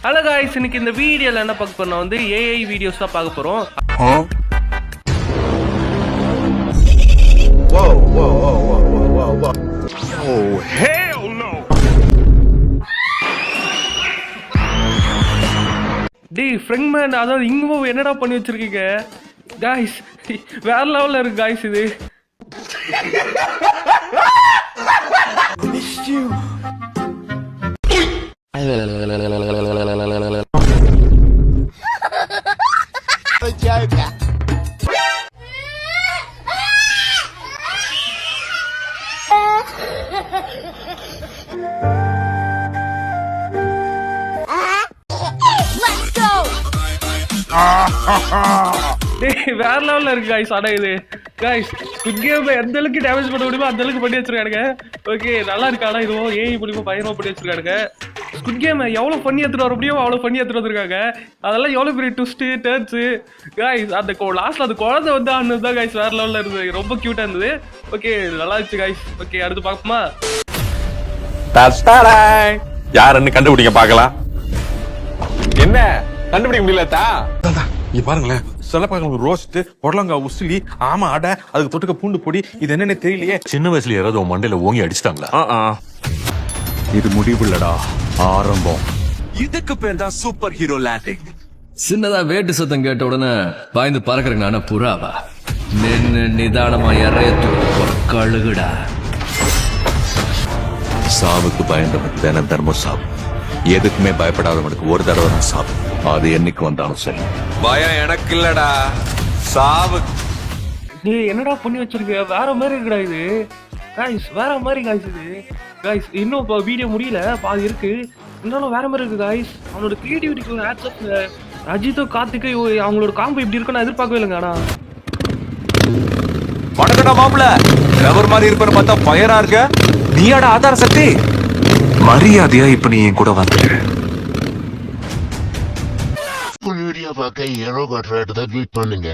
Hello guys, இன்னைக்கு இந்த வீடியோல என்ன பார்க்க போறோம் வந்து AI வீடியோஸ் தான் பார்க்க போறோம். Oh hell no. டேய் ஃப்ரெண்ட்மேன், அதாவது இங்கோ என்னடா பண்ணி வச்சிருக்கீங்க गाइस? வேற லெவல்ல இருக்கு गाइस இது. Missed you. Let's go. டேய் வேற லெவல்ல இருக்கு गाइस. அட இது गाइस குட் கேம் எந்த அளவுக்கு டேமேஜ் பண்ண முடியுமோ அந்த அளவுக்கு பண்ணி வச்சிருக்கானுங்க. ஓகே நல்லா இருக்கு. ஆனா இதுவும் AI மூலமா பயங்கரமா பண்ணி வச்சிருக்கானுங்க. குட் கேம் எவ்வளவு பண்ணி எடுத்துட்டு வர முடியும் அவ்வளவு பண்ணி எடுத்துட்டு வந்திருக்காங்க. அதெல்லாம் எவ்வளவு பெரிய ட்விஸ்ட் டர்ன்ஸ் गाइस. அந்த லாஸ்ட்ல அந்த குழந்தை வந்து ஆனதுதான் गाइस வேற லெவல்ல இருந்தது. ரொம்ப கியூட்டா இருந்தது. ஓகே நல்லா இருந்துச்சு गाइस. ஓகே அடுத்து பார்ப்போமா? யாருன்னு கண்டுபிடிக்க பார்க்கலாம். என்ன கண்டுபிடிக்க முடியலதா? இங்க பாருங்களேன், சிலப்பாங்க ரோஸ்ட், பொடலங்காய் உசிலி, ஆமா அடை, அதுக்கு தொட்டுக்க பூண்டு பொடி, இது என்னன்னு தெரியலையே. சின்ன வயசுல யாராவது உன் மண்டையில ஓங்கி அடிச்சிட்டாங்களா? இது முடிவுள்ளடா, ஆரம்பம். இதுக்கு பேர் தான் சூப்பர் ஹீரோ லேண்டிங். சின்னதா வேட்டு சத்தம் கேட்ட உடனே பாய்ந்து பறக்கிறேன். நானே புறாவா? நின்னு நிதானமா இறையத்து கழுகுடா. சாவுக்கு பயந்தவனுக்கு தானே தர்மம் சாவு. எதுக்குமே பயப்படாதவனுக்கு ஒரு தடவை தான் சாவு. அது என்னைக்கு வந்தாலும் சரி. பயம் எனக்கு இல்லடா, சாவு. டேய் என்னடா பண்ணி வச்சிருக்க? வேற மாதிரி இருக்குடா இது गाइस. வேற மாதிரி गाइस இது गाइस. இன்னும் வீடியோ முடியல, பாதி இருக்கு. இருந்தாலும் வேற மாதிரி இருக்கு गाइस. அவனோட கிரியேட்டிவிட்டிக்கு ஹேட்ஸ் ஆஃப். அஜித்தோ கார்த்திகை அவங்களோட காம்போ இப்படி இருக்குன்னு நான் எதிர்பார்க்கவே இல்லைங்க. ஆனா வணக்கடா மாப்பிள, ரவர் மாதிரி இருப்பேன்னு பார்த்தா பயரா இருக்க. நீயாடா ஆதார சக்தி? மரியாதையா இப்ப நீ என் கூட வந்துடு. வீடியோ பார்க்க ஏரோ காட்டுற இடத்த கிளிக் பண்ணுங்க.